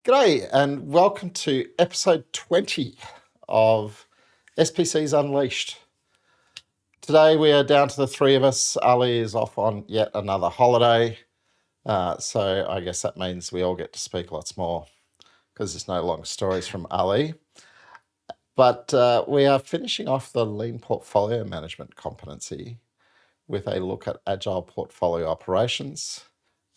G'day, and welcome to episode 20 of SPC's Unleashed. Today we are down to the three of us. Ali is off on yet another holiday, so I guess that means we all get to speak lots more because there's no long stories from Ali. But we are finishing off the lean portfolio management competency with a look at Agile Portfolio Operations.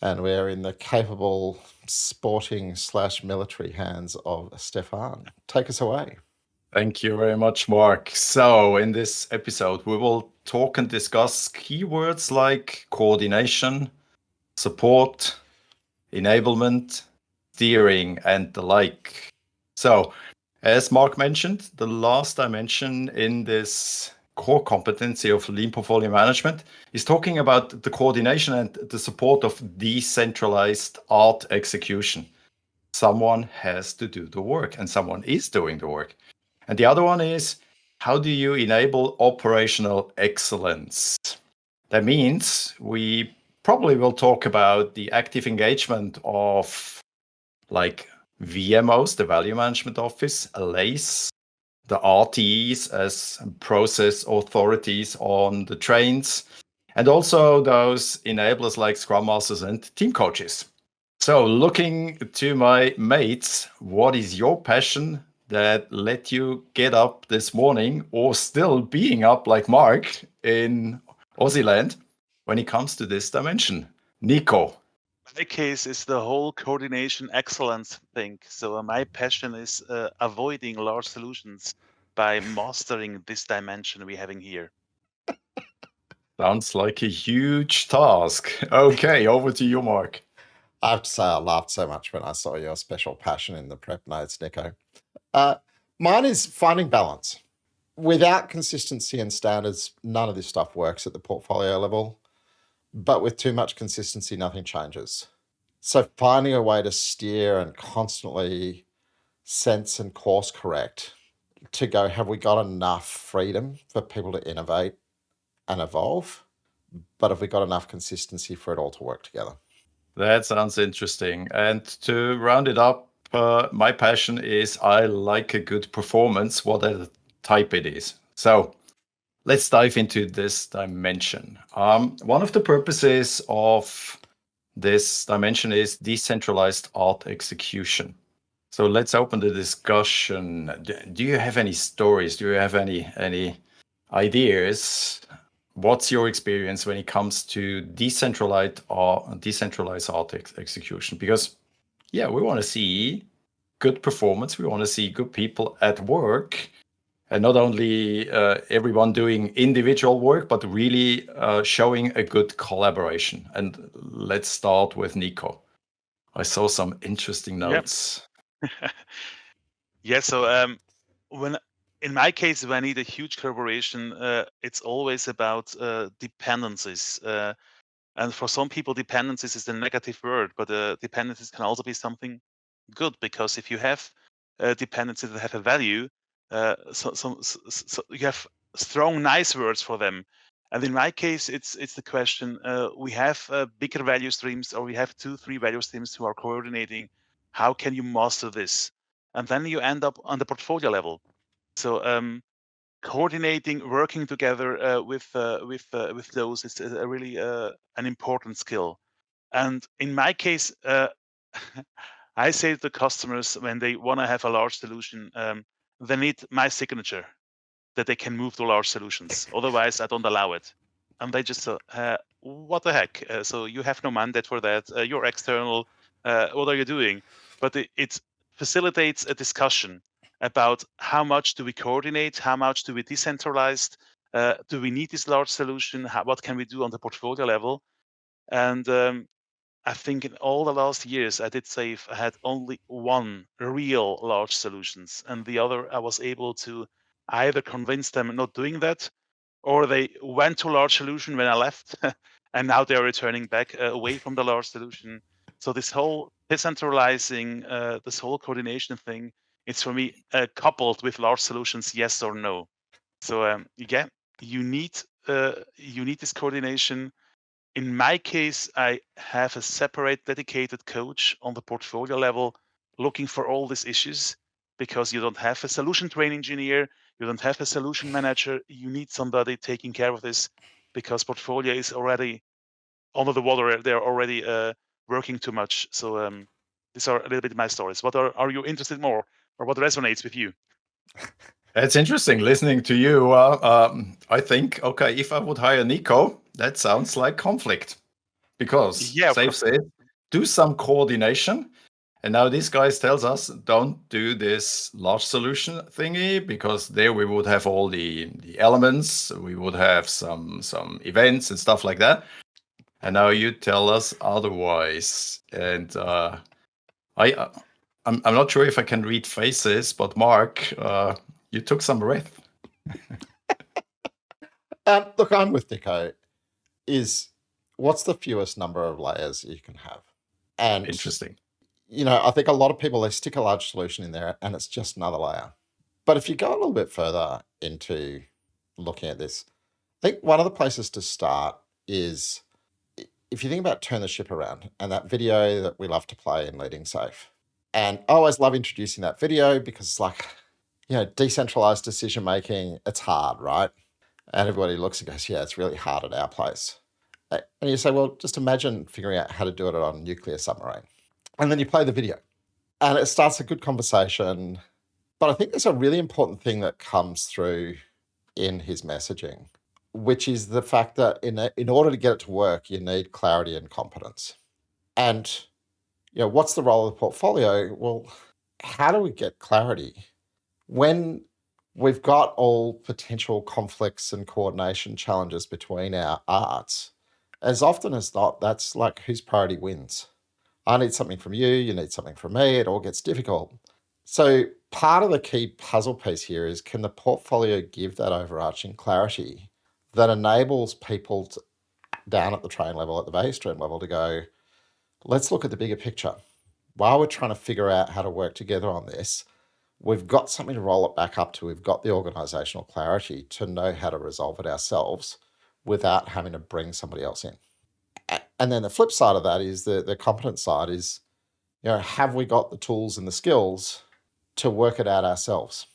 And we're in the capable sporting/military hands of Stephan. Take us away. Thank you very much, Mark. So, in this episode, we will talk and discuss keywords like coordination, support, enablement, steering, and the like. So, as Mark mentioned, the last dimension in this core competency of lean portfolio management is talking about the coordination and the support of decentralized art execution. Someone has to do the work, and someone is doing the work. And the other one is, how do you enable operational excellence? That means we probably will talk about the active engagement of like VMOs, the Value Management Office, LAs, the RTEs as process authorities on the trains, and also those enablers like Scrum Masters and team coaches. So looking to my mates, what is your passion that let you get up this morning or still being up like Mark in Aussie land when it comes to this dimension? Niko. My case is the whole coordination excellence thing. So my passion is avoiding large solutions by mastering this dimension we're having here. Sounds like a huge task. Okay, over to you, Mark. I have to say, I laughed so much when I saw your special passion in the prep notes, Niko. Mine is finding balance. Without consistency and standards, none of this stuff works at the portfolio level. But with too much consistency, nothing changes. So finding a way to steer and constantly sense and course correct to go, have we got enough freedom for people to innovate and evolve? But have we got enough consistency for it all to work together? That sounds interesting. And to round it up, my passion is I like a good performance, whatever type it is. So let's dive into this dimension. One of the purposes of this dimension is decentralized art execution. So let's open the discussion. Do you have any stories? Do you have any ideas? What's your experience when it comes to decentralized art execution? Because, yeah, we want to see good performance. We want to see good people at work, and not only everyone doing individual work, but really showing a good collaboration. And let's start with Niko. I saw some interesting notes. Yeah. So when in my case, when I need a huge collaboration, it's always about dependencies. And for some people, dependencies is a negative word, but dependencies can also be something good, because if you have dependencies that have a value, so you have strong, nice words for them. And in my case, it's the question: we have bigger value streams, or we have 2-3 value streams who are coordinating. How can you master this? And then you end up on the portfolio level. So coordinating, working together with those is a really an important skill. And in my case, I say to the customers, when they want to have a large solution, they need my signature that they can move to large solutions. Otherwise, I don't allow it. And they just what the heck? So you have no mandate for that. You're external. What are you doing? But it facilitates a discussion about how much do we coordinate, how much do we decentralize, do we need this large solution, what can we do on the portfolio level? And I think in all the last years, I did say I had only one real large solutions, and the other I was able to either convince them not doing that, or they went to large solution when I left, and now they're returning back away from the large solution. So this whole decentralizing, this whole coordination thing, it's for me coupled with large solutions, yes or no. So yeah, you need this coordination. In my case, I have a separate dedicated coach on the portfolio level looking for all these issues because you don't have a solution train engineer, you don't have a solution manager. You need somebody taking care of this because portfolio is already under the water. They're already working too much. So these are a little bit my stories. What are you interested more, or what resonates with you? It's interesting listening to you. I think, okay, if I would hire Niko, that sounds like conflict because Yeah, of safe course. said, do some coordination. And now this guy tells us don't do this large solution thingy because there we would have all the elements, we would have some events and stuff like that. And now you tell us otherwise. And I'm not sure if I can read faces, but Mark, you took some breath. Look, I'm with Niko. What's the fewest number of layers you can have? And Interesting. I think a lot of people, they stick a large solution in there and it's just another layer. But if you go a little bit further into looking at this, I think one of the places to start is if you think about turn the ship around and that video that we love to play in Leading Safe. And I always love introducing that video because it's like, decentralized decision making, it's hard, right? And everybody looks and goes, yeah, it's really hard at our place. And you say, well, just imagine figuring out how to do it on a nuclear submarine. And then you play the video and it starts a good conversation. But I think there's a really important thing that comes through in his messaging, which is the fact that in order to get it to work, you need clarity and competence. And, what's the role of the portfolio? Well, how do we get clarity? When we've got all potential conflicts and coordination challenges between our arts, as often as not, that's like whose priority wins. I need something from you, you need something from me, it all gets difficult. So part of the key puzzle piece here is, can the portfolio give that overarching clarity that enables people down at the train level, at the value stream level, to go, let's look at the bigger picture. While we're trying to figure out how to work together on this, we've got something to roll it back up to. We've got the organizational clarity to know how to resolve it ourselves without having to bring somebody else in. And then the flip side of that is the competence side is, have we got the tools and the skills to work it out ourselves?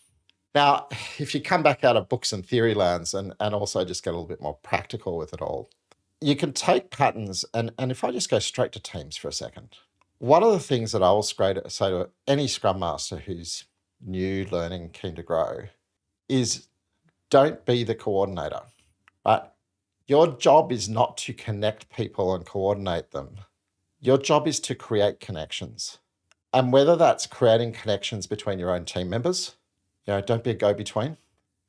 Now, if you come back out of books and theory lands and also just get a little bit more practical with it all, you can take patterns, and if I just go straight to teams for a second, one of the things that I will say to any Scrum Master who's new, learning, keen to grow, is don't be the coordinator, right? Your job is not to connect people and coordinate them. Your job is to create connections. And whether that's creating connections between your own team members, don't be a go-between.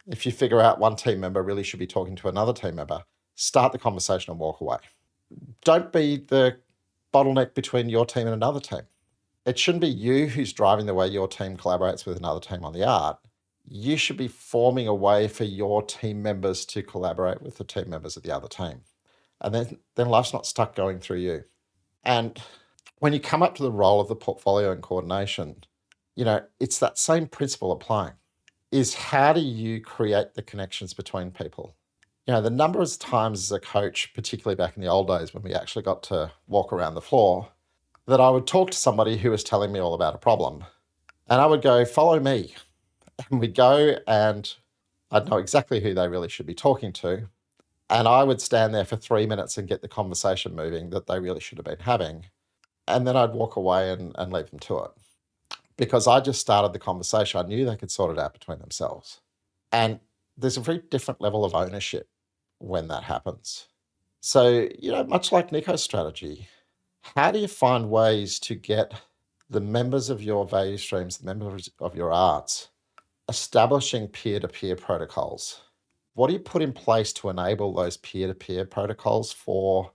If you figure out one team member really should be talking to another team member, start the conversation and walk away. Don't be the bottleneck between your team and another team. It shouldn't be you who's driving the way your team collaborates with another team on the art. You should be forming a way for your team members to collaborate with the team members of the other team. And then life's not stuck going through you. And when you come up to the role of the portfolio and coordination, it's that same principle applying, is how do you create the connections between people? The number of times as a coach, particularly back in the old days when we actually got to walk around the floor, that I would talk to somebody who was telling me all about a problem. And I would go, follow me. And we'd go and I'd know exactly who they really should be talking to. And I would stand there for 3 minutes and get the conversation moving that they really should have been having. And then I'd walk away and leave them to it. Because I just started the conversation. I knew they could sort it out between themselves. And there's a very different level of ownership when that happens. So, much like Niko's strategy, how do you find ways to get the members of your value streams, the members of your arts, establishing peer-to-peer protocols? What do you put in place to enable those peer-to-peer protocols for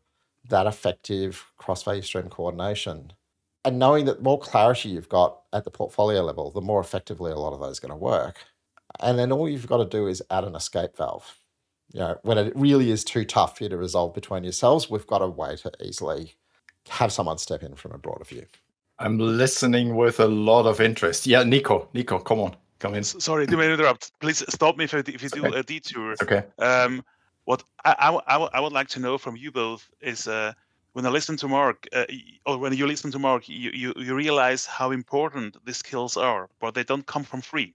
that effective cross-value stream coordination? And knowing that the more clarity you've got at the portfolio level, the more effectively a lot of those are going to work. And then all you've got to do is add an escape valve. When it really is too tough for you to resolve between yourselves, we've got a way to easily have someone step in from a broader view. I'm listening with a lot of interest. Yeah, Niko, come on, come in. Sorry, do me interrupt. Please stop me if you do a detour. Okay. What I would like to know from you both is when I listen to Mark, or when you listen to Mark, you realize how important the skills are, but they don't come from free.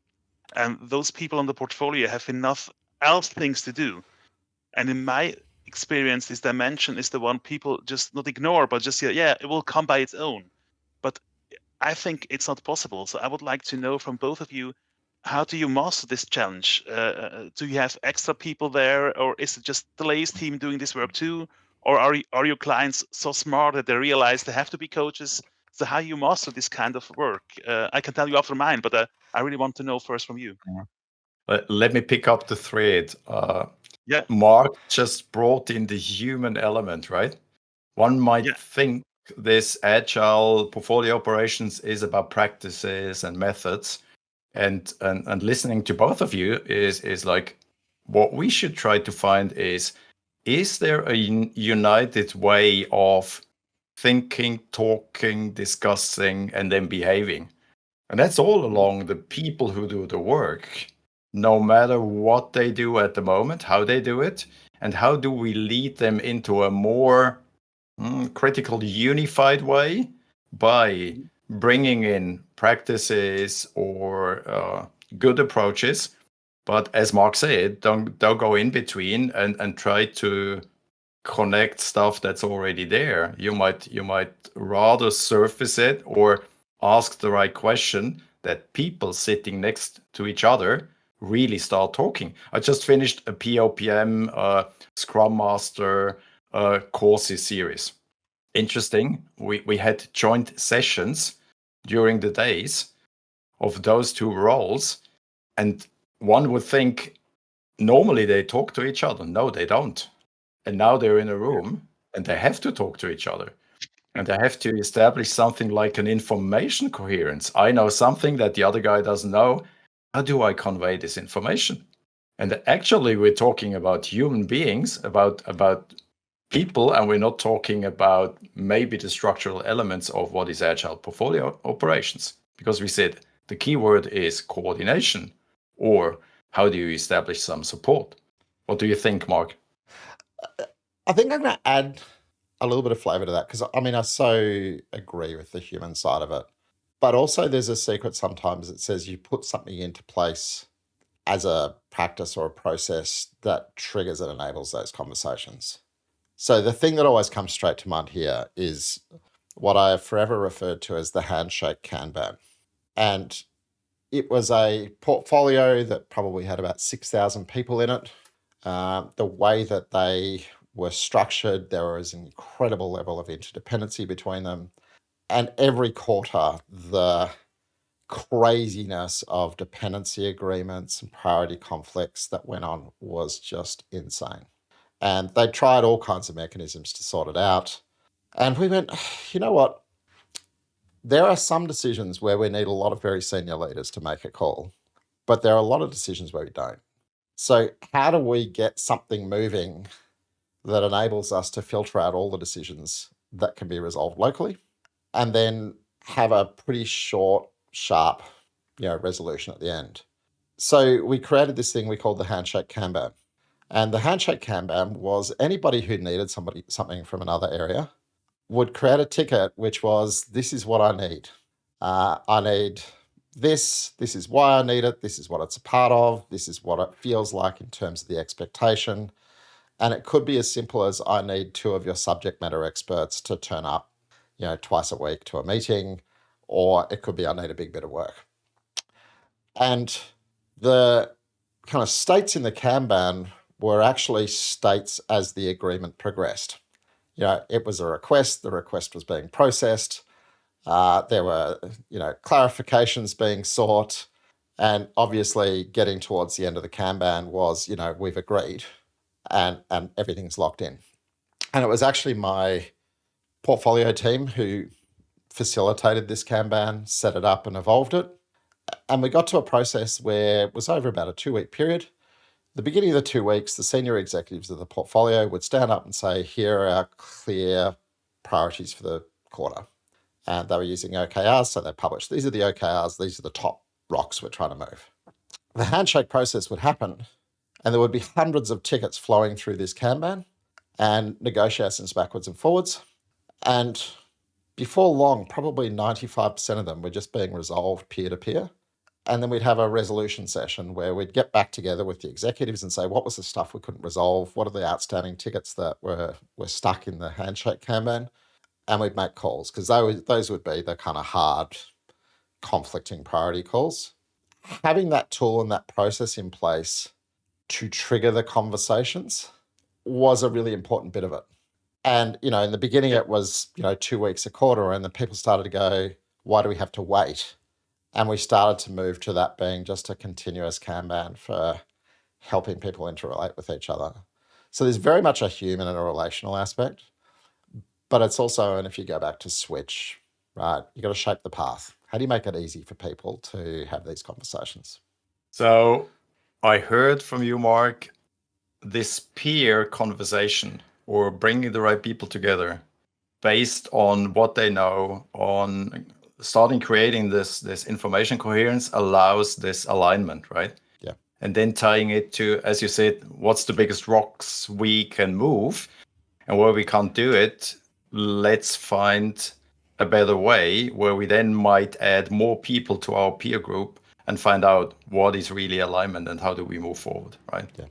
And those people on the portfolio have enough else things to do. And in my experience, this dimension is the one people just not ignore, but just say, yeah, it will come by its own. But I think it's not possible. So I would like to know from both of you, how do you master this challenge? Do you have extra people there, or is it just the Lay's team doing this work too? Or are your clients so smart that they realize they have to be coaches? So how you master this kind of work? I can tell you after mine, but I really want to know first from you. Let me pick up the thread. Yeah. Mark just brought in the human element, right? One might Yeah. think this agile portfolio operations is about practices and methods, and listening to both of you is like, what we should try to find is there a united way of thinking, talking, discussing, and then behaving? And that's all along the people who do the work, no matter what they do at the moment, how they do it, and how do we lead them into a more critical, unified way by bringing in practices or good approaches. But as Mark said, don't go in between and try to connect stuff that's already there. You might rather surface it or ask the right question that people sitting next to each other really start talking. I just finished a POPM Scrum Master courses series. Interesting. We had joint sessions during the days of those two roles, and one would think normally they talk to each other. No, they don't. And now they're in a room and they have to talk to each other. And they have to establish something like an information coherence. I know something that the other guy doesn't know. How do I convey this information? And actually, we're talking about human beings, about people, and we're not talking about maybe the structural elements of what is agile portfolio operations. Because we said the key word is coordination, or how do you establish some support? What do you think, Mark? I think I'm going to add a little bit of flavor to that, because I mean, I so agree with the human side of it. But also, there's a secret sometimes that says you put something into place as a practice or a process that triggers and enables those conversations. So the thing that always comes straight to mind here is what I have forever referred to as the handshake Kanban. And it was a portfolio that probably had about 6,000 people in it. The way that they were structured, there was an incredible level of interdependency between them. And every quarter, the craziness of dependency agreements and priority conflicts that went on was just insane. And they tried all kinds of mechanisms to sort it out. And we went, you know what? There are some decisions where we need a lot of very senior leaders to make a call, but there are a lot of decisions where we don't. So how do we get something moving that enables us to filter out all the decisions that can be resolved locally, and then have a pretty short, sharp, resolution at the end? So we created this thing we called the handshake Kanban. And the handshake Kanban was anybody who needed something from another area would create a ticket, which was, this is what I need. I need this is why I need it, this is what it's a part of, this is what it feels like in terms of the expectation. And it could be as simple as, I need 2 of your subject matter experts to turn up, twice a week to a meeting, or it could be, I need a big bit of work. And the kind of states in the Kanban were actually states as the agreement progressed. It was a request, the request was being processed, there were, clarifications being sought, and obviously getting towards the end of the Kanban was, we've agreed, and everything's locked in. And it was actually my portfolio team who facilitated this Kanban, set it up and evolved it. And we got to a process where it was over about a 2-week period. The beginning of the 2 weeks, the senior executives of the portfolio would stand up and say, here are our clear priorities for the quarter. And they were using OKRs, so they published, these are the OKRs, these are the top rocks we're trying to move. The handshake process would happen, and there would be hundreds of tickets flowing through this Kanban and negotiations backwards and forwards. And before long, probably 95% of them were just being resolved peer-to-peer. And then we'd have a resolution session where we'd get back together with the executives and say, what was the stuff we couldn't resolve? What are the outstanding tickets that were stuck in the handshake Kanban? And we'd make calls, because those would be the kind of hard, conflicting priority calls. Having that tool and that process in place to trigger the conversations was a really important bit of it. And, in the beginning, it was, 2 weeks a quarter, and then people started to go, why do we have to wait? And we started to move to that being just a continuous Kanban for helping people interrelate with each other. So there's very much a human and a relational aspect, but it's also, and if you go back to Switch, right, you got to shape the path. How do you make it easy for people to have these conversations? So I heard from you, Mark, this peer conversation or bringing the right people together based on what they know, on starting creating this information coherence allows this alignment, right? Yeah. And then tying it to, as you said, what's the biggest rocks we can move, and where we can't do it, let's find a better way where we then might add more people to our peer group and find out what is really alignment and how do we move forward, right? Yeah.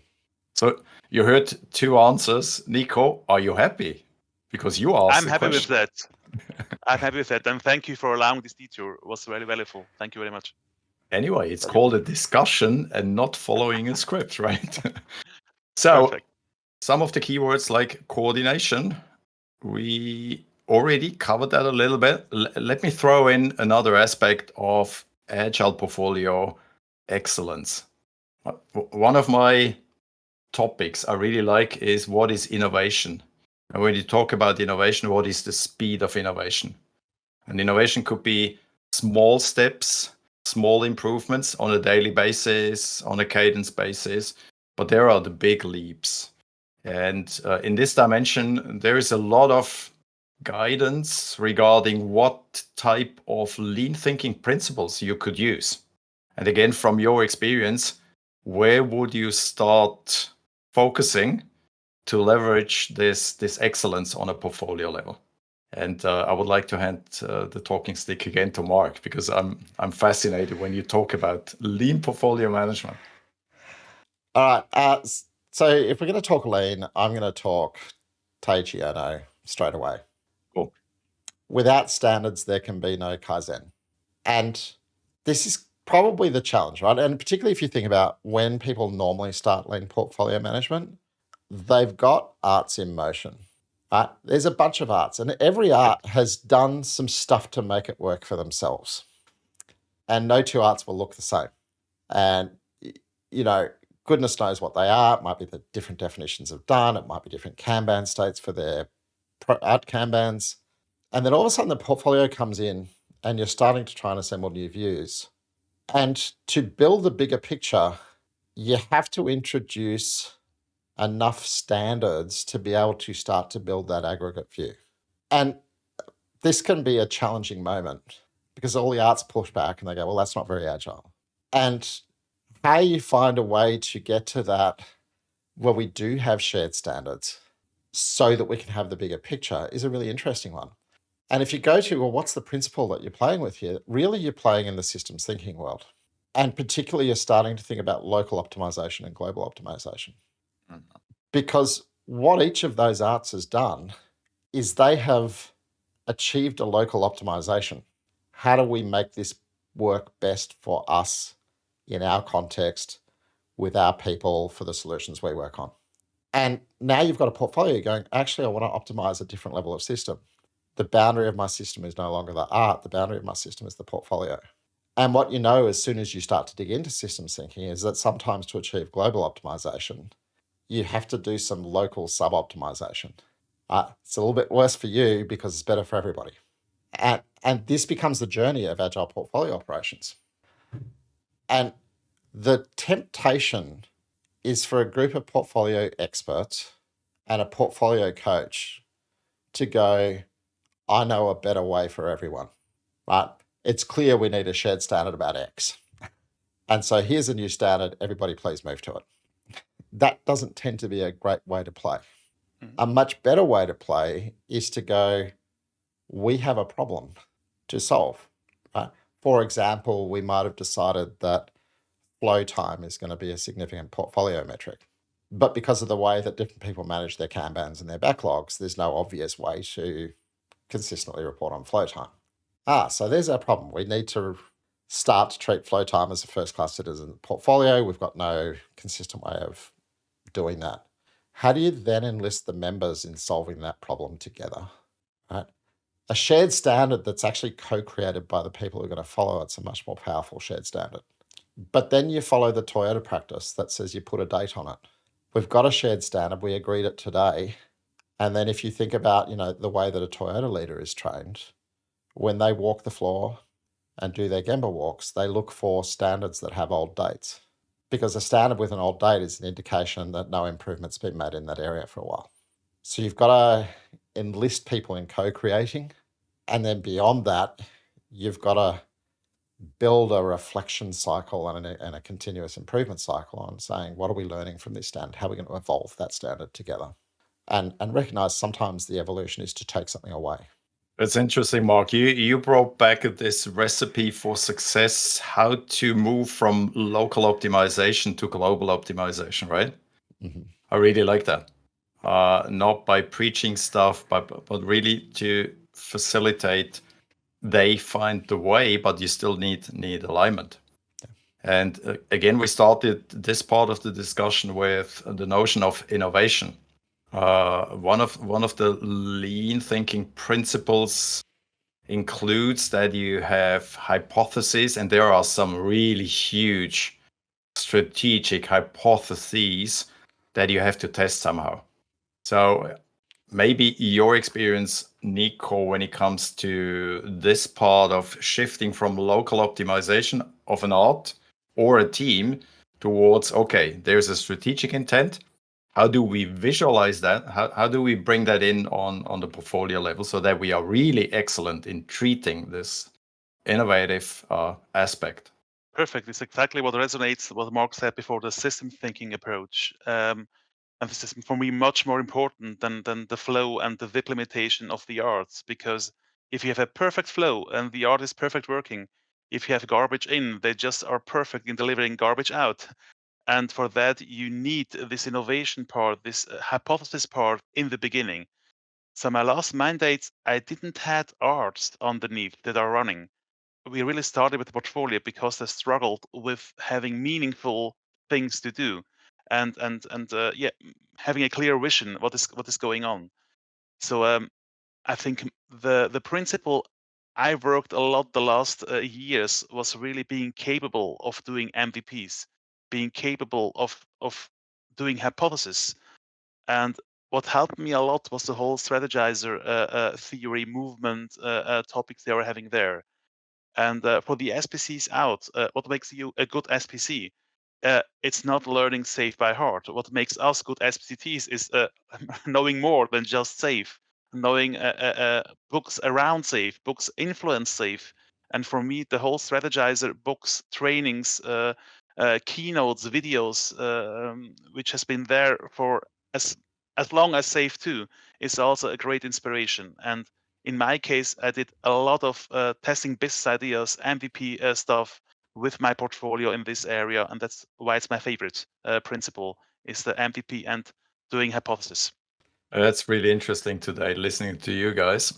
So you heard two answers. Niko, are you happy? Because you asked I'm the happy with question. that. I'm happy with that. And thank you for allowing this detour. It was very valuable. Thank you very much. Anyway, it's called a discussion and not following a script, right? So Perfect. some of the keywords like coordination, we already covered that a little bit. Let me throw in another aspect of Agile Portfolio excellence. One of my topics I really like is what is innovation? And when you talk about innovation, what is the speed of innovation? And innovation could be small steps, small improvements on a daily basis, on a cadence basis, but there are the big leaps. And in this dimension, there is a lot of guidance regarding what type of lean thinking principles you could use. And again, from your experience, where would you start focusing to leverage this excellence on a portfolio level? And I would like to hand the talking stick again to Mark, because I'm fascinated when you talk about lean portfolio management. All right. So if we're going to talk lean, I'm going to talk Taiji Ono straight away. Cool. Without standards, there can be no Kaizen. And this is probably the challenge, right? And particularly if you think about when people normally start lean portfolio management, they've got arts in motion. Right? There's a bunch of arts, and every art has done some stuff to make it work for themselves. And no two arts will look the same. And, goodness knows what they are. It might be the different definitions of done. It might be different Kanban states for their art Kanbans. And then all of a sudden the portfolio comes in and you're starting to try and assemble new views. And to build the bigger picture, you have to introduce enough standards to be able to start to build that aggregate view. And this can be a challenging moment because all the arts push back and they go, well, that's not very agile. And how you find a way to get to that where we do have shared standards so that we can have the bigger picture is a really interesting one. And if you go to, well, what's the principle that you're playing with here? Really, you're playing in the systems thinking world. And particularly, you're starting to think about local optimization and global optimization. Because what each of those arts has done is they have achieved a local optimization. How do we make this work best for us in our context with our people for the solutions we work on? And now you've got a portfolio going, actually, I want to optimize a different level of system. The boundary of my system is no longer the art. The boundary of my system is the portfolio. And what you know as soon as you start to dig into systems thinking is that sometimes to achieve global optimization, you have to do some local sub-optimization. It's a little bit worse for you because it's better for everybody. And this becomes the journey of Agile Portfolio Operations. And the temptation is for a group of portfolio experts and a portfolio coach to go, I know a better way for everyone, right? It's clear we need a shared standard about X. And so here's a new standard, everybody please move to it. That doesn't tend to be a great way to play. A much better way to play is to go, we have a problem to solve, right? For example, we might have decided that flow time is going to be a significant portfolio metric. But because of the way that different people manage their Kanbans and their backlogs, there's no obvious way to consistently report on flow time. So there's our problem. We need to start to treat flow time as a first-class citizen portfolio. We've got no consistent way of doing that. How do you then enlist the members in solving that problem together? Right? A shared standard that's actually co-created by the people who are going to follow it's a much more powerful shared standard. But then you follow the Toyota practice that says you put a date on it. We've got a shared standard. We agreed it today. And then if you think about, the way that a Toyota leader is trained, when they walk the floor and do their Gemba walks, they look for standards that have old dates. Because a standard with an old date is an indication that no improvement's been made in that area for a while. So you've got to enlist people in co-creating. And then beyond that, you've got to build a reflection cycle and a continuous improvement cycle on saying, what are we learning from this standard? How are we going to evolve that standard together? And recognize sometimes the evolution is to take something away. It's interesting, Mark. You brought back this recipe for success, how to move from local optimization to global optimization, right? Mm-hmm. I really like that. Not by preaching stuff, but really to facilitate they find the way, but you still need alignment. Yeah. And again, we started this part of the discussion with the notion of innovation. One of the lean thinking principles includes that you have hypotheses, and there are some really huge strategic hypotheses that you have to test somehow. So maybe your experience, Niko, when it comes to this part of shifting from local optimization of an art or a team towards, okay, there's a strategic intent. How do we visualize that? How do we bring that in on the portfolio level so that we are really excellent in treating this innovative aspect? Perfect. It's exactly what resonates, what Mark said before, the system thinking approach. And this is for me much more important than the flow and the VIP limitation of the arts, because if you have a perfect flow and the art is perfect working, if you have garbage in, they just are perfect in delivering garbage out. And for that, you need this innovation part, this hypothesis part in the beginning. So my last mandates, I didn't had arts underneath that are running. We really started with the portfolio because they struggled with having meaningful things to do, and having a clear vision what is going on. So I think the principle I worked a lot the last years was really being capable of doing MVPs, being capable of doing hypothesis. And what helped me a lot was the whole strategizer theory movement topics they were having there. And for the SPCs out, what makes you a good SPC? It's not learning safe by heart. What makes us good SPCTs is knowing more than just safe, knowing books around safe, books influence safe. And for me, the whole strategizer books, trainings, keynotes, videos, which has been there for as long as safe too, is also a great inspiration. And in my case, I did a lot of testing business ideas, MVP stuff with my portfolio in this area, and that's why it's my favorite principle is the MVP and doing hypothesis. That's really interesting today, listening to you guys.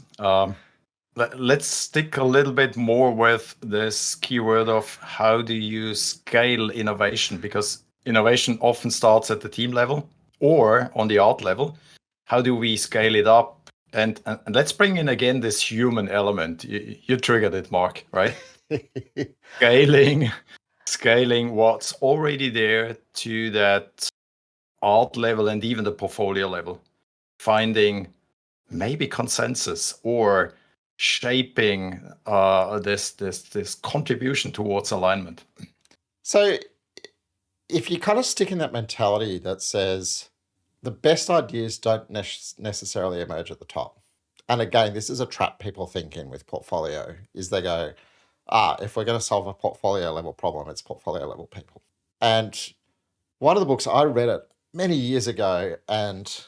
Let's stick a little bit more with this keyword of how do you scale innovation, because innovation often starts at the team level or on the art level. How do we scale it up? And let's bring in again this human element. You triggered it, Mark, right? Scaling what's already there to that art level and even the portfolio level. Finding maybe consensus or shaping this contribution towards alignment. So if you kind of stick in that mentality that says the best ideas don't necessarily emerge at the top. And again, this is a trap people think in with portfolio, is they go, if we're going to solve a portfolio level problem, it's portfolio level people. And one of the books, I read it many years ago, and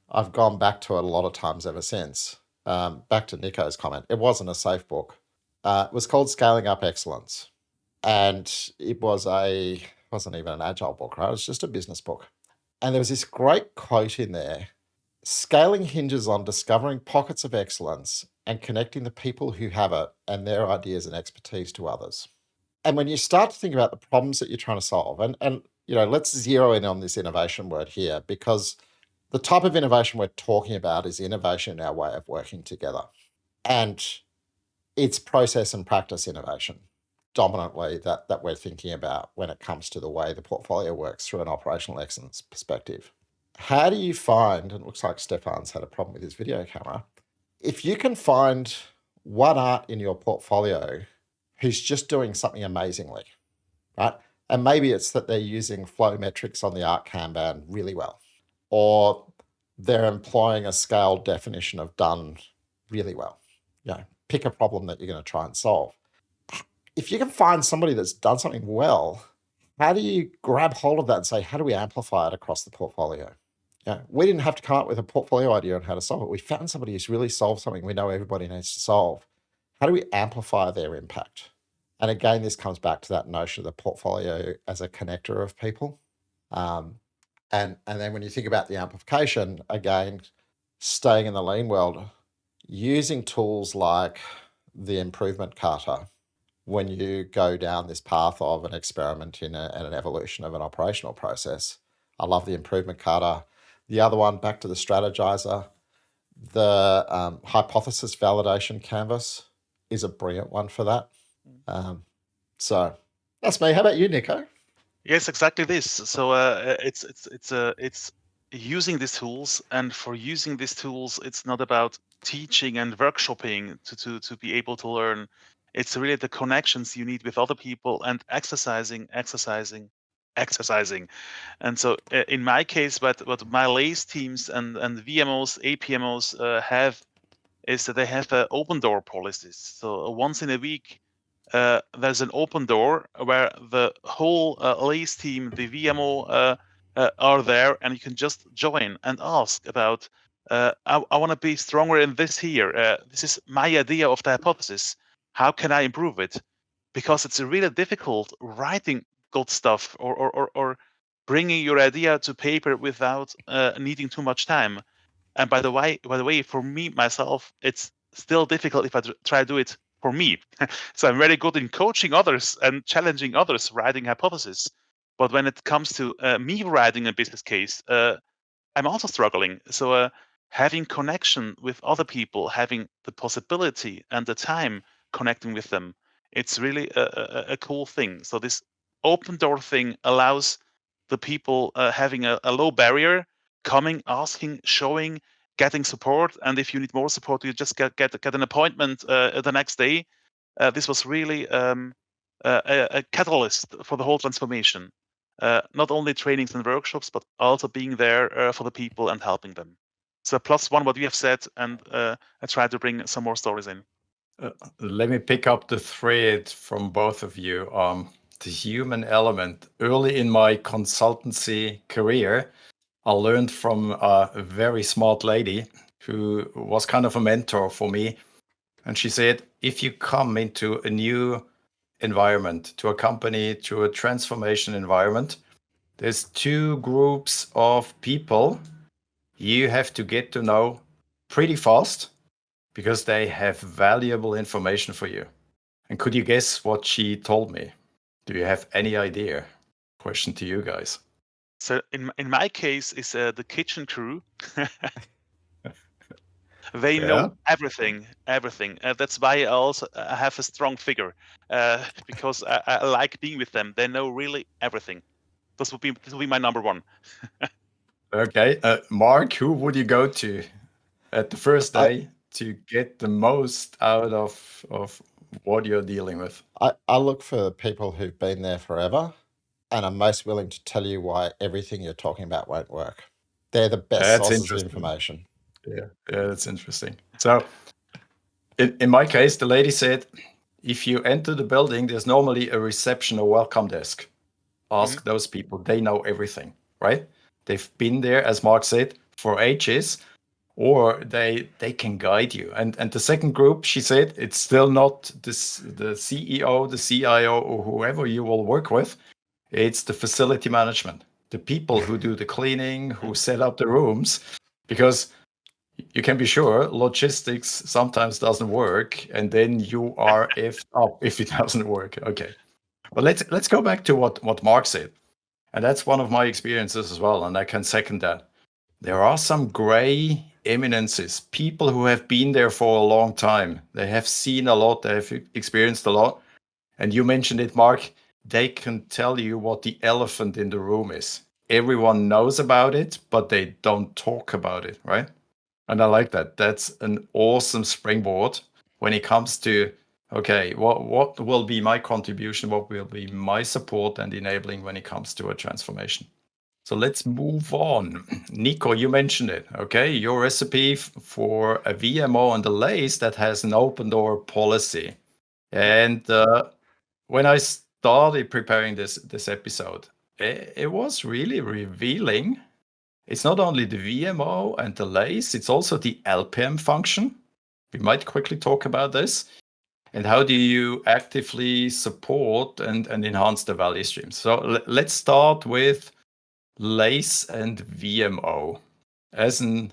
I've gone back to it a lot of times ever since, back to Niko's comment, it wasn't a safe book. It was called Scaling Up Excellence. And it wasn't even an agile book, right? It was just a business book. And there was this great quote in there: scaling hinges on discovering pockets of excellence and connecting the people who have it and their ideas and expertise to others. And when you start to think about the problems that you're trying to solve, and let's zero in on this innovation word here, because the type of innovation we're talking about is innovation in our way of working together. And it's process and practice innovation dominantly that we're thinking about when it comes to the way the portfolio works through an operational excellence perspective. How do you find, and it looks like Stephan's had a problem with his video camera, if you can find one art in your portfolio who's just doing something amazingly, right? And maybe it's that they're using flow metrics on the art Kanban really well, or they're employing a scaled definition of done really well. Pick a problem that you're going to try and solve. If you can find somebody that's done something well, how do you grab hold of that and say, how do we amplify it across the portfolio? We didn't have to come up with a portfolio idea on how to solve it. We found somebody who's really solved something we know everybody needs to solve. How do we amplify their impact? And again, this comes back to that notion of the portfolio as a connector of people. And then when you think about the amplification, again, staying in the lean world, using tools like the improvement kata when you go down this path of an experiment in an evolution of an operational process. I love the improvement kata. The other one, back to the strategizer, the hypothesis validation canvas is a brilliant one for that. So that's me. How about you, Niko? Yes, exactly this. So it's using these tools, and for using these tools, it's not about teaching and workshopping to be able to learn. It's really the connections you need with other people and exercising. And so in my case, what my LACE teams and VMOs, APMOs have is that they have open door policies. So once in a week, there's an open door where the whole LACE team, the VMO, are there, and you can just join and ask about, I want to be stronger in this here. This is my idea of the hypothesis. How can I improve it? Because it's really difficult writing good stuff or bringing your idea to paper without needing too much time. And by the way, for me myself, it's still difficult if I try to do it for me. So I'm very good in coaching others and challenging others writing hypotheses. But when it comes to me writing a business case, I'm also struggling. So having connection with other people, having the possibility and the time connecting with them, it's really a cool thing. So this open door thing allows the people having a low barrier, coming, asking, showing, getting support. And if you need more support, you just get an appointment the next day. This was really a catalyst for the whole transformation. Not only trainings and workshops, but also being there for the people and helping them. So plus one what we have said, and I try to bring some more stories in. Let me pick up the thread from both of you. The human element. Early in my consultancy career, I learned from a very smart lady who was kind of a mentor for me. And she said, if you come into a new environment, to a company, to a transformation environment, there's two groups of people you have to get to know pretty fast because they have valuable information for you. And could you guess what she told me? Do you have any idea? Question to you guys. So in my case, is the kitchen crew. They know everything. That's why I also have a strong figure, because I like being with them. They know really everything. This will be my number one. Okay, Mark, who would you go to at the first day to get the most out of what you're dealing with? I look for people who've been there forever and are most willing to tell you why everything you're talking about won't work. They're the best sources of information. Yeah, that's interesting. So in my case, the lady said, if you enter the building, there's normally a reception or welcome desk. Ask those people. They know everything, right? They've been there, as Mark said, for ages. or they can guide you. And the second group, she said, it's still not the CEO, the CIO, or whoever you will work with. It's the facility management, the people who do the cleaning, who set up the rooms, because you can be sure logistics sometimes doesn't work, and then you are effed up if it doesn't work. Okay, but let's go back to what Mark said, and that's one of my experiences as well, and I can second that. There are some gray eminences, people who have been there for a long time. They have seen a lot, they have experienced a lot, and you mentioned it, Mark. They can tell you what the elephant in the room is. Everyone knows about it, but they don't talk about it, right? And I like that. That's an awesome springboard when it comes to, okay, what will be my contribution? What will be my support and enabling when it comes to a transformation? So let's move on. Niko, you mentioned it. Okay, your recipe for a VMO on the LACE that has an open door policy. And when I started preparing this episode, it was really revealing. It's not only the VMO and the LACE, it's also the LPM function. We might quickly talk about this. And how do you actively support and enhance the value streams? So let's start with LACE and VMO. As a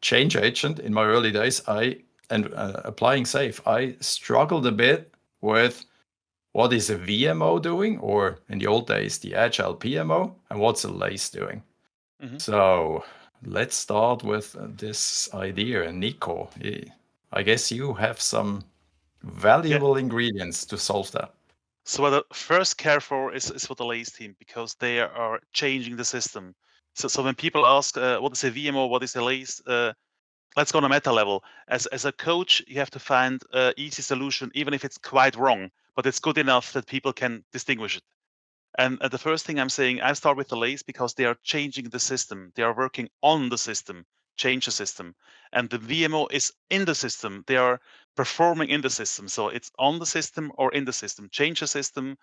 change agent in my early days, applying SAFe, I struggled a bit with what is a VMO doing, or in the old days, the Agile PMO, and what's a LACE doing. So let's start with this idea. And Niko, I guess you have some valuable ingredients to solve that. So what I first care for is for the LACE team, because they are changing the system. So when people ask what is a VMO, what is a LACE, let's go on a meta level. As a coach, you have to find an easy solution, even if it's quite wrong, but it's good enough that people can distinguish it. And the first thing I'm saying, I start with the LACE because they are changing the system. They are working on the system, change the system. And the VMO is in the system. They are performing in the system. So it's on the system or in the system. Change the system,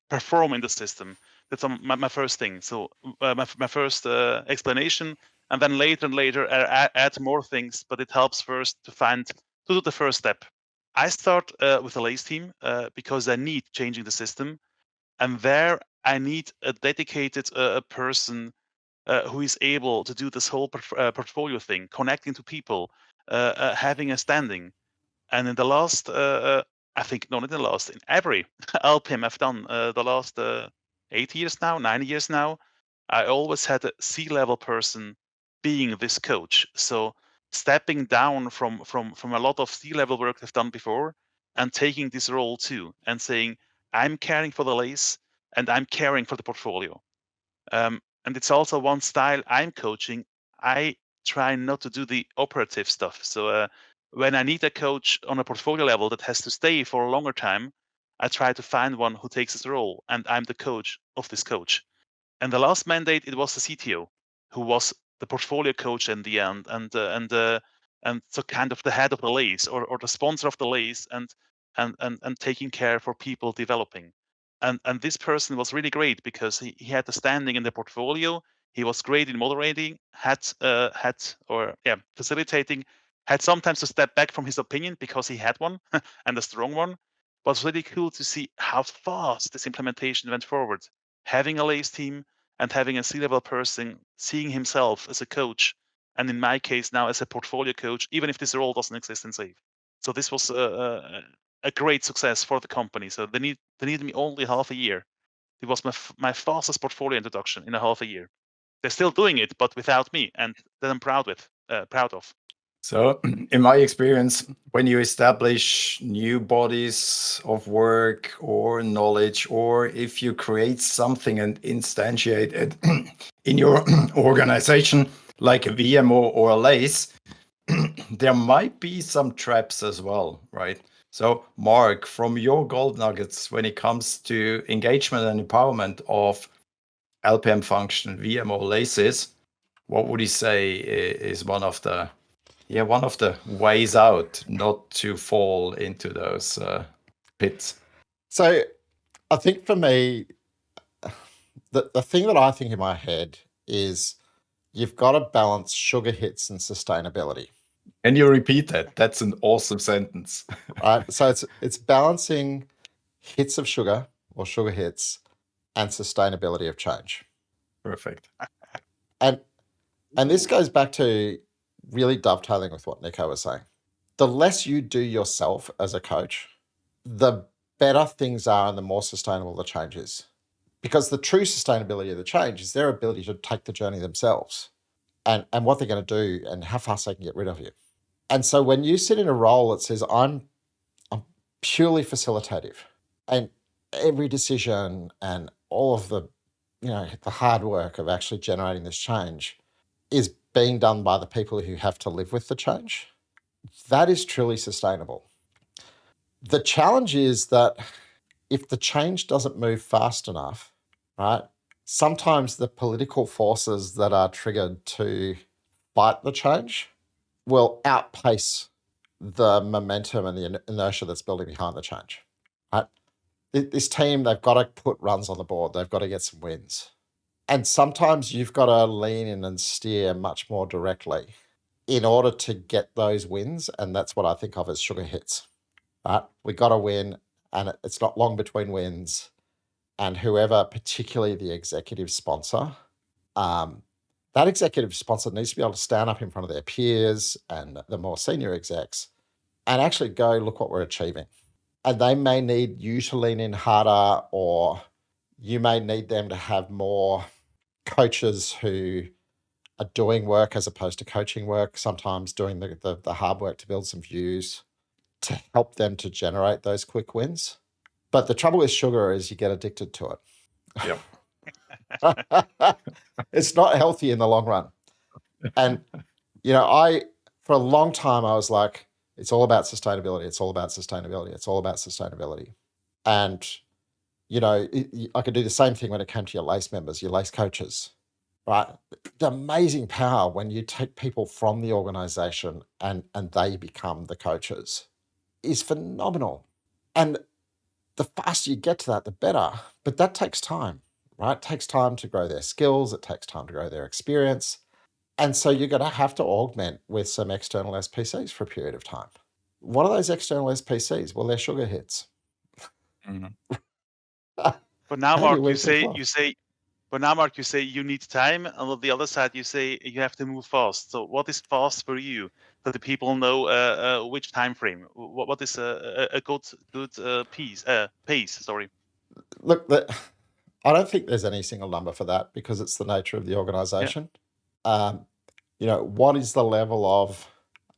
perform in the system. That's my first thing. So my first explanation. And then later and later, add more things. But it helps first to do the first step. I start with the LACE team because I need changing the system. And there I need a dedicated person who is able to do this whole portfolio thing, connecting to people, having a standing. And in the last, I think, not in the last, in every LPM I've done the last 8 years now, 9 years now, I always had a C-level person being this coach. So stepping down from a lot of C-level work I've done before and taking this role too, and saying, I'm caring for the LACE and I'm caring for the portfolio. And it's also one style I'm coaching. I try not to do the operative stuff. So when I need a coach on a portfolio level that has to stay for a longer time, I try to find one who takes this role, and I'm the coach of this coach. And the last mandate, it was the CTO, who was the portfolio coach in the end, and so kind of the head of the LACE, or the sponsor of the LACE, and taking care for people developing. And this person was really great because he had the standing in the portfolio. He was great in moderating, facilitating, had sometimes to step back from his opinion because he had one and a strong one. But it was really cool to see how fast this implementation went forward. Having a LACE team and having a C-level person seeing himself as a coach, and in my case now as a portfolio coach, even if this role doesn't exist in SAFe. So this was a great success for the company. So they needed me only half a year. It was my fastest portfolio introduction in a half a year. They're still doing it, but without me, and that I'm proud of. So, in my experience, when you establish new bodies of work or knowledge, or if you create something and instantiate it in your organization, like a VMO or a LACE, there might be some traps as well, right? So, Mark, from your gold nuggets, when it comes to engagement and empowerment of LPM function, VMO, LACEs, what would you say is one of the ways out not to fall into those pits? So I think for me, the thing that I think in my head is you've got to balance sugar hits and sustainability. Can you repeat that? That's an awesome sentence. Right? So it's balancing hits of sugar or sugar hits and sustainability of change. Perfect. And this goes back to really dovetailing with what Niko was saying. The less you do yourself as a coach, the better things are and the more sustainable the change is. Because the true sustainability of the change is their ability to take the journey themselves and what they're going to do and how fast they can get rid of you. And so when you sit in a role that says, I'm purely facilitative, and every decision and all of the, the hard work of actually generating this change is being done by the people who have to live with the change, that is truly sustainable. The challenge is that if the change doesn't move fast enough, right, sometimes the political forces that are triggered to fight the change will outpace the momentum and the inertia that's building behind the change, right? This team, they've got to put runs on the board. They've got to get some wins. And sometimes you've got to lean in and steer much more directly in order to get those wins. And that's what I think of as sugar hits, right? We got to win, and it's not long between wins. And whoever, particularly the executive sponsor, that executive sponsor needs to be able to stand up in front of their peers and the more senior execs and actually go, look what we're achieving. And they may need you to lean in harder, or you may need them to have more coaches who are doing work as opposed to coaching work, sometimes doing the hard work to build some views to help them to generate those quick wins. But the trouble with sugar is you get addicted to it. Yep. It's not healthy in the long run. And, for a long time, I was like, it's all about sustainability. It's all about sustainability. It's all about sustainability. And, I could do the same thing when it came to your LACE members, your LACE coaches, right? The amazing power when you take people from the organization and they become the coaches is phenomenal. And the faster you get to that, the better. But that takes time, right? It takes time to grow their skills. It takes time to grow their experience. And so you're going to have to augment with some external SPCs for a period of time. What are those external SPCs? Well, they're sugar hits. Mm-hmm. But now, How do Mark, you you win some say, you need time, and on the other side, you say you have to move fast. So, what is fast for you? So the people know which time frame. What is a good pace? Sorry. Look, I don't think there's any single number for that because it's the nature of the organization. What is the level of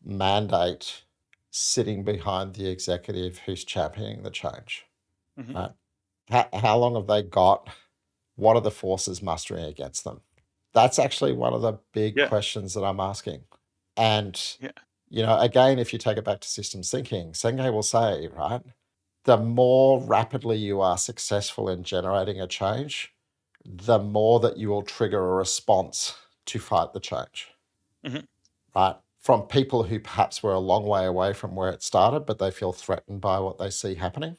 mandate sitting behind the executive who's championing the change? Mhm. Right? How long have they got? What are the forces mustering against them? That's actually one of the big Yeah. questions that I'm asking. And, Yeah. again, if you take it back to systems thinking, Senge will say, right, the more rapidly you are successful in generating a change, the more that you will trigger a response to fight the change, Mhm. right? From people who perhaps were a long way away from where it started, but they feel threatened by what they see happening.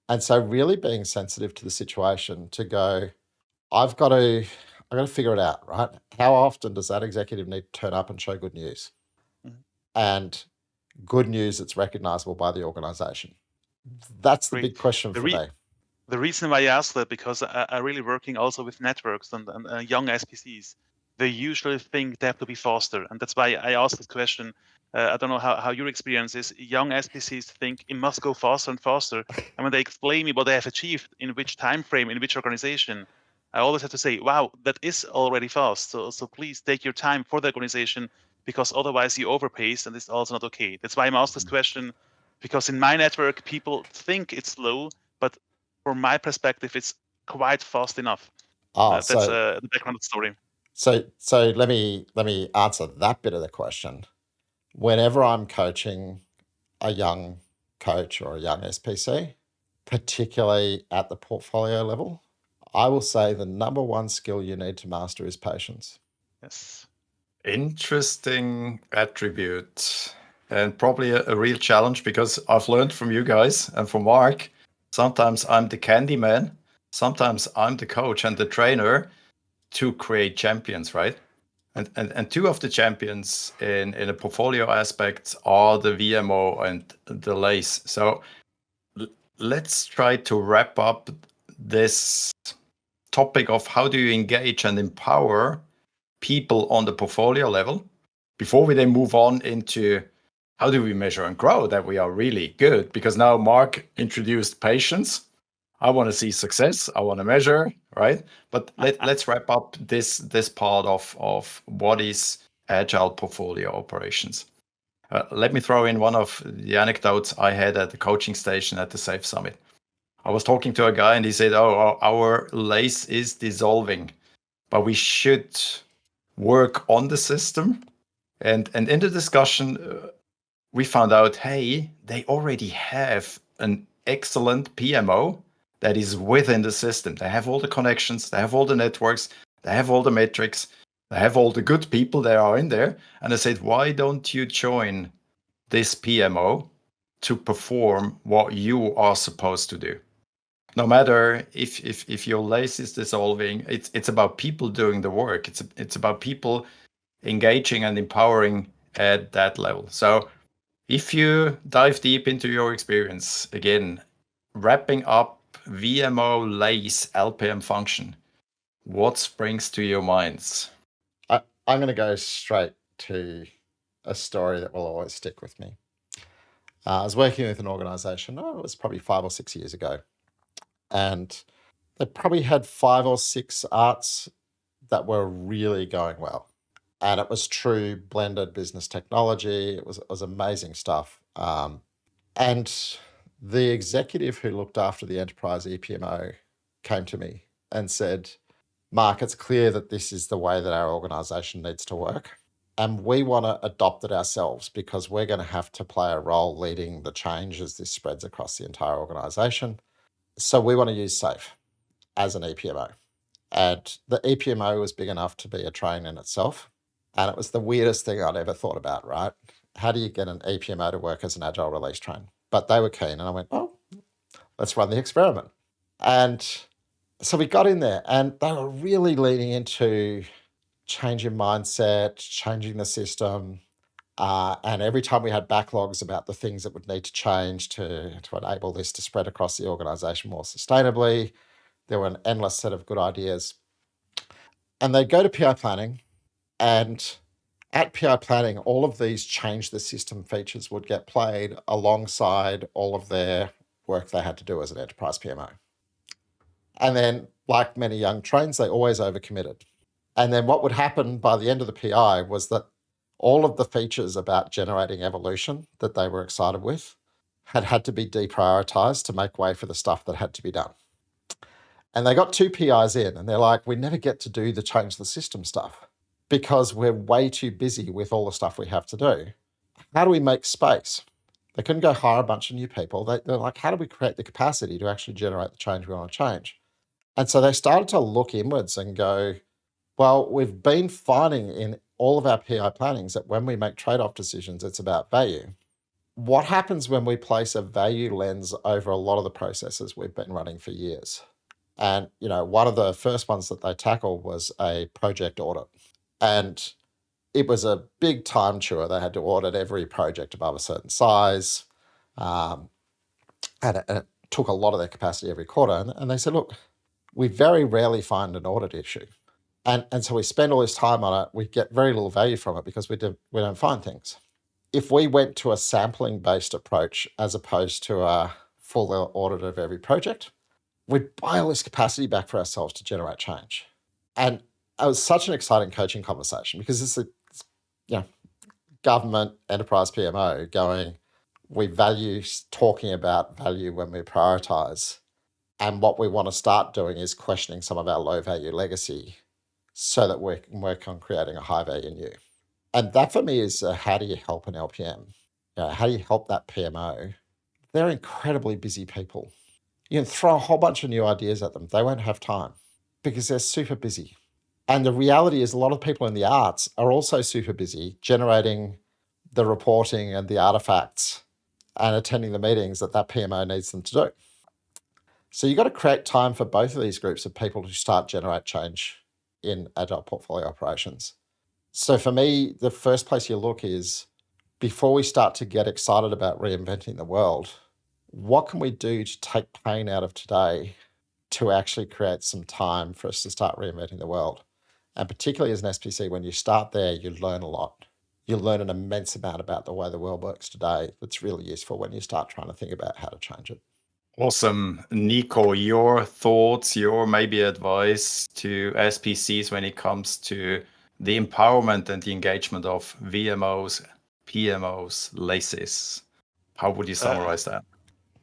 And so really being sensitive to the situation to go, I've got to figure it out, right? How often does that executive need to turn up and show good news? Mhm. And good news that's recognizable by the organization. That's the Great. big question for me. The reason why I ask that, because I'm really working also with networks and young SPCs. They usually think they have to be faster, and that's why I asked this question. I don't know how your experience is. Young SPCs think it must go faster and faster, and when they explain me what they have achieved in which time frame, in which organization, I always have to say, "Wow, that is already fast." So please take your time for the organization, because otherwise you overpace, and it's also not okay. That's why I'm asked this question, because in my network, people think it's slow, but from my perspective, it's quite fast enough. That's the background of the story. So let me answer that bit of the question. Whenever I'm coaching a young coach or a young SPC, particularly at the portfolio level, I will say the number one skill you need to master is patience. Yes. Interesting attribute, and probably a real challenge, because I've learned from you guys and from Mark, sometimes I'm the candy man, sometimes I'm the coach and the trainer to create champions, right? And two of the champions in a portfolio aspect are the VMO and the LACE. So let's try to wrap up this topic of how do you engage and empower people on the portfolio level before we then move on into how do we measure and grow that we are really good. Because now Mark introduced patience. I want to see success. I want to measure, right? But let's wrap up this part of what is Agile Portfolio Operations. Let me throw in one of the anecdotes I had at the coaching station at the SAFE Summit. I was talking to a guy and he said, "Oh, our LACE is dissolving, but we should work on the system." And in the discussion, we found out, hey, they already have an excellent PMO that is within the system. They have all the connections, they have all the networks, they have all the metrics, they have all the good people that are in there. And I said, why don't you join this PMO to perform what you are supposed to do? No matter if your LACE is dissolving, it's about people doing the work. It's about people engaging and empowering at that level. So if you dive deep into your experience, again, wrapping up VMO, LACE, LPM function, what springs to your minds? I'm going to go straight to a story that will always stick with me. I was working with an organization, it was probably 5 or 6 years ago, and they probably had 5 or 6 arts that were really going well. And it was true blended business technology. It was amazing stuff. And the executive who looked after the enterprise EPMO came to me and said, "Mark, it's clear that this is the way that our organization needs to work. And we want to adopt it ourselves because we're going to have to play a role leading the change as this spreads across the entire organization. So we want to use SAFE as an EPMO." And the EPMO was big enough to be a train in itself. And it was the weirdest thing I'd ever thought about, right? How do you get an EPMO to work as an agile release train? But they were keen. And I went, oh, let's run the experiment. And so we got in there and they were really leaning into changing mindset, changing the system. And every time we had backlogs about the things that would need to change to enable this to spread across the organization more sustainably, there were an endless set of good ideas. And they'd go to PI planning, and at PI planning, all of these change the system features would get played alongside all of their work they had to do as an enterprise PMO. And then, like many young trains, they always overcommitted. And then what would happen by the end of the PI was that all of the features about generating evolution that they were excited with had to be deprioritized to make way for the stuff that had to be done. And they got 2 PIs in and they're like, we never get to do the change the system stuff because we're way too busy with all the stuff we have to do. How do we make space? They couldn't go hire a bunch of new people. They're like, how do we create the capacity to actually generate the change we want to change? And so they started to look inwards and go, well, we've been finding in all of our PI plannings that when we make trade-off decisions, it's about value. What happens when we place a value lens over a lot of the processes we've been running for years? And, one of the first ones that they tackled was a project audit. And it was a big time chore. They had to audit every project above a certain size. And it took a lot of their capacity every quarter. And they said, look, we very rarely find an audit issue. And so we spend all this time on it. We get very little value from it because we don't find things. If we went to a sampling-based approach as opposed to a full audit of every project, we'd buy all this capacity back for ourselves to generate change. And it was such an exciting coaching conversation because it's government enterprise PMO going, we value talking about value when we prioritize. And what we want to start doing is questioning some of our low value legacy so that we can work on creating a high value new. And that for me is how do you help an LPM? How do you help that PMO? They're incredibly busy people. You can throw a whole bunch of new ideas at them. They won't have time because they're super busy. And the reality is a lot of people in the arts are also super busy generating the reporting and the artifacts and attending the meetings that PMO needs them to do. So you've got to create time for both of these groups of people to start generate change in Agile Portfolio Operations. So for me, the first place you look is, before we start to get excited about reinventing the world, what can we do to take pain out of today to actually create some time for us to start reinventing the world? And particularly as an SPC, when you start there, you learn a lot. You learn an immense amount about the way the world works today that's really useful when you start trying to think about how to change it. Awesome. Niko, your thoughts, your maybe advice to SPCs when it comes to the empowerment and the engagement of VMOs, PMOs, LACEs. How would you summarize that?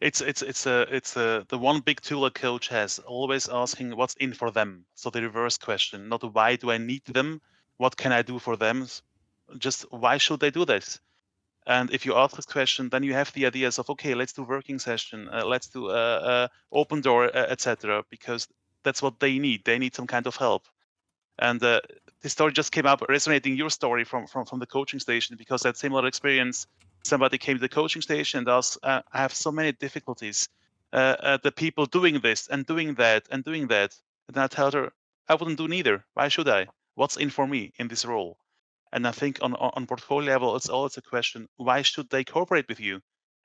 It's the one big tool a coach has, always asking what's in for them. So the reverse question, not why do I need them, what can I do for them, just why should they do this? And if you ask this question, then you have the ideas of, okay, let's do working session, let's do open door, etc. Because that's what they need. They need some kind of help. And this story just came up resonating your story from the coaching station, because that similar experience. Somebody came to the coaching station and asked, I have so many difficulties. The people doing this and doing that and doing that. And I tell her, I wouldn't do neither. Why should I? What's in for me in this role? And I think on portfolio level, it's always a question, why should they cooperate with you?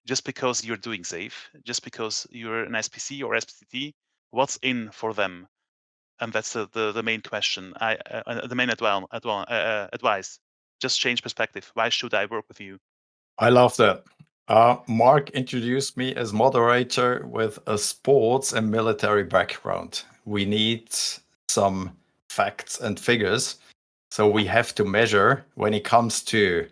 Just because you're doing safe, just because you're an SPC or SPCT, what's in for them? And that's the main question. The main advice. Just change perspective. Why should I work with you? I love that. Mark introduced me as moderator with a sports and military background. We need some facts and figures. So we have to measure when it comes to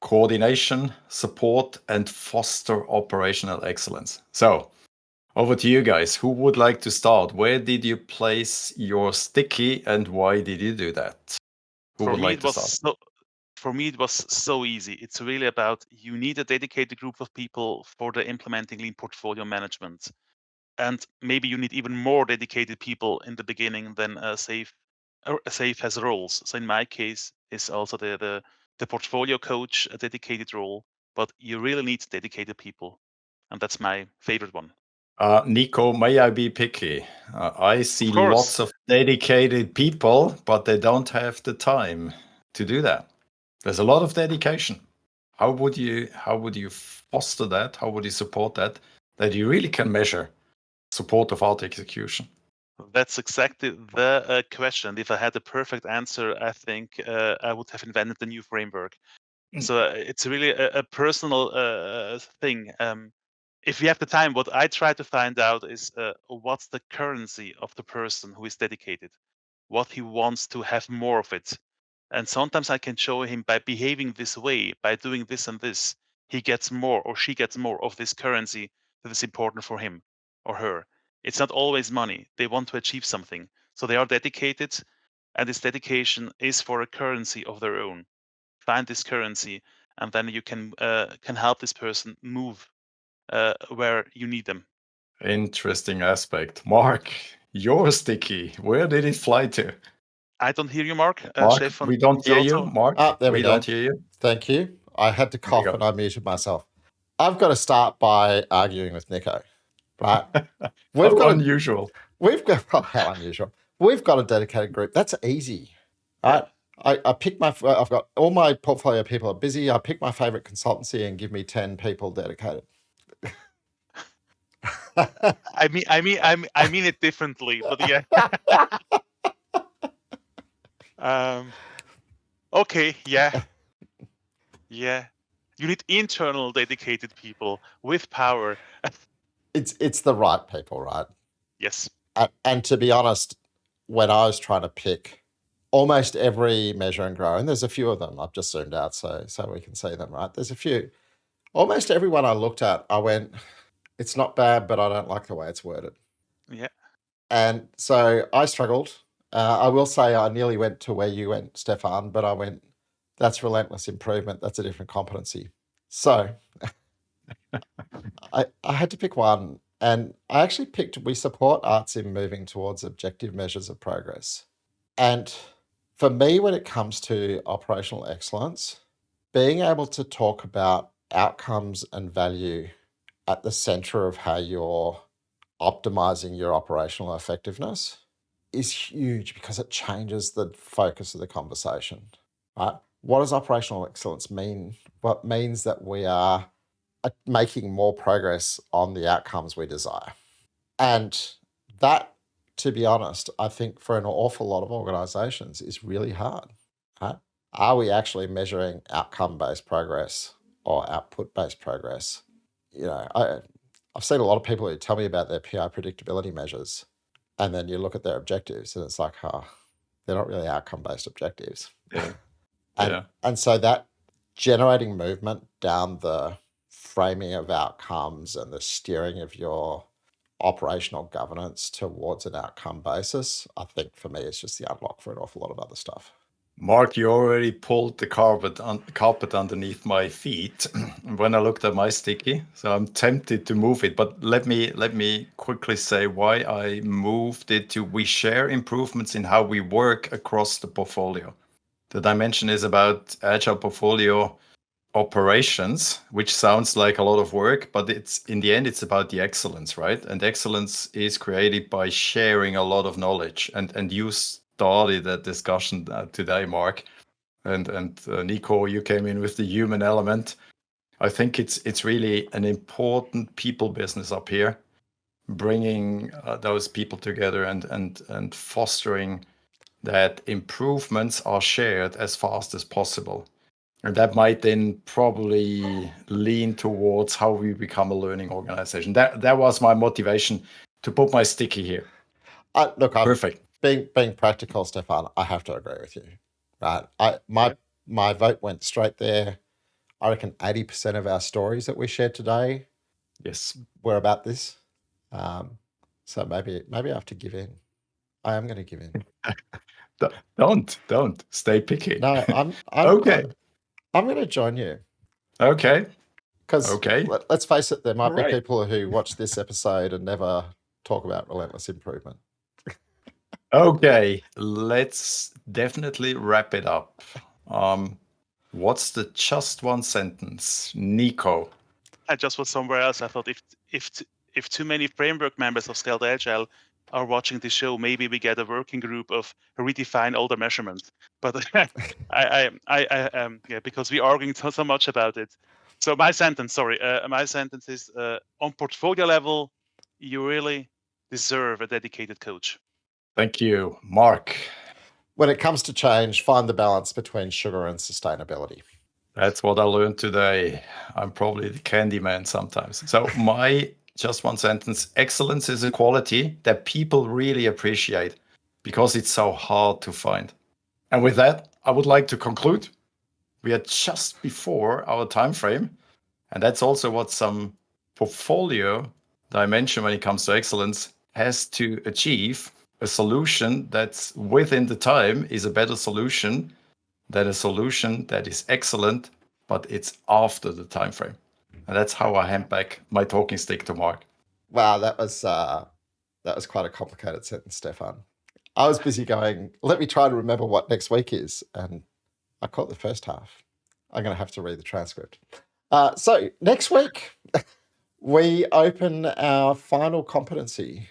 coordination, support, and foster operational excellence. So over to you guys. Who would like to start? Where did you place your sticky and why did you do that? Who would like to start? For me, it was so easy. It's really about, you need a dedicated group of people for the implementing lean portfolio management. And maybe you need even more dedicated people in the beginning than SAFE has roles. So in my case, is also the portfolio coach, a dedicated role, but you really need dedicated people. And that's my favorite one. Niko, may I be picky? I see lots of dedicated people, but they don't have the time to do that. There's a lot of dedication. How would you foster that? How would you support that you really can measure support of art execution? That's exactly the question. If I had a perfect answer, I think I would have invented a new framework. So it's really a personal thing. If you have the time, what I try to find out is what's the currency of the person who is dedicated, what he wants to have more of it. And sometimes I can show him, by behaving this way, by doing this and this, he gets more or she gets more of this currency that is important for him or her. It's not always money. They want to achieve something. So they are dedicated, and this dedication is for a currency of their own. Find this currency, and then you can help this person move where you need them. Interesting aspect. Mark, you're sticky. Where did it fly to? I don't hear you, Mark. Mark, Stephan, we don't hear you, Mark. There we go. Don't hear you. Thank you. I had to cough and I muted myself. I've got to start by arguing with Niko, right? Unusual. How unusual. We've got a dedicated group. That's easy, right? I pick I've got all my portfolio people are busy. I pick my favorite consultancy and give me 10 people dedicated. I mean it differently, but yeah. Okay, yeah. You need internal dedicated people with power. It's the right people, right? Yes. And to be honest, when I was trying to pick almost every measure and grow, and there's a few of them, I've just zoomed out so we can see them, right? There's a few. Almost everyone I looked at, I went, it's not bad, but I don't like the way it's worded. Yeah. And so I struggled. I will say I nearly went to where you went, Stephan, but I went, that's relentless improvement. That's a different competency. So I had to pick one. And I actually picked, we support arts in moving towards objective measures of progress. And for me, when it comes to operational excellence, being able to talk about outcomes and value at the center of how you're optimizing your operational effectiveness is huge because it changes the focus of the conversation, right? What does operational excellence mean? What means that we are making more progress on the outcomes we desire. And that, to be honest, I think for an awful lot of organizations is really hard. Right? Are we actually measuring outcome-based progress or output-based progress? I've seen a lot of people who tell me about their PI predictability measures, and then you look at their objectives and it's like, they're not really outcome-based objectives. Yeah. And so that generating movement down the framing of outcomes and the steering of your operational governance towards an outcome basis, I think for me, it's just the unlock for an awful lot of other stuff. Mark, you already pulled the carpet underneath my feet when I looked at my sticky, so I'm tempted to move it. But let me quickly say why I moved it to we share improvements in how we work across the portfolio. The dimension is about Agile Portfolio Operations, which sounds like a lot of work, but it's in the end, it's about the excellence, right? And excellence is created by sharing a lot of knowledge. And you started that discussion today, Mark, and Niko, you came in with the human element. I think it's really an important people business up here, bringing those people together and fostering that improvements are shared as fast as possible. And that might then probably lean towards how we become a learning organization. That was my motivation to put my sticky here. Look, Perfect. Being practical, Stephan, I have to agree with you. Right? My vote went straight there. I reckon 80% of our stories that we shared today, yes, were about this. So maybe I have to give in. I am going to give in. Don't stay picky. No, I'm okay. I'm going to join you. Okay. Because let's face it, there might be Right. people who watch this episode and never talk about relentless improvement. Okay, let's definitely wrap it up. What's the just one sentence, Niko? I just was somewhere else. I thought if too many framework members of Scaled Agile are watching the show, maybe we get a working group of redefine all the measurements. But because we're arguing so much about it. So my sentence is on portfolio level, you really deserve a dedicated coach. Thank you, Mark. When it comes to change, find the balance between sugar and sustainability. That's what I learned today. I'm probably the candy man sometimes. So my just one sentence, excellence is a quality that people really appreciate because it's so hard to find. And with that, I would like to conclude. We are just before our time frame. And that's also what some portfolio dimension when it comes to excellence has to achieve. A solution that's within the time is a better solution than a solution that is excellent, but it's after the time frame. And that's how I hand back my talking stick to Mark. Wow, that was quite a complicated sentence, Stephan. I was busy going, let me try to remember what next week is, and I caught the first half. I'm going to have to read the transcript. So next week, we open our final competency,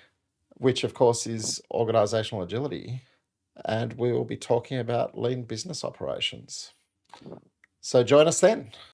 which of course is organizational agility, and we will be talking about lean business operations. So join us then.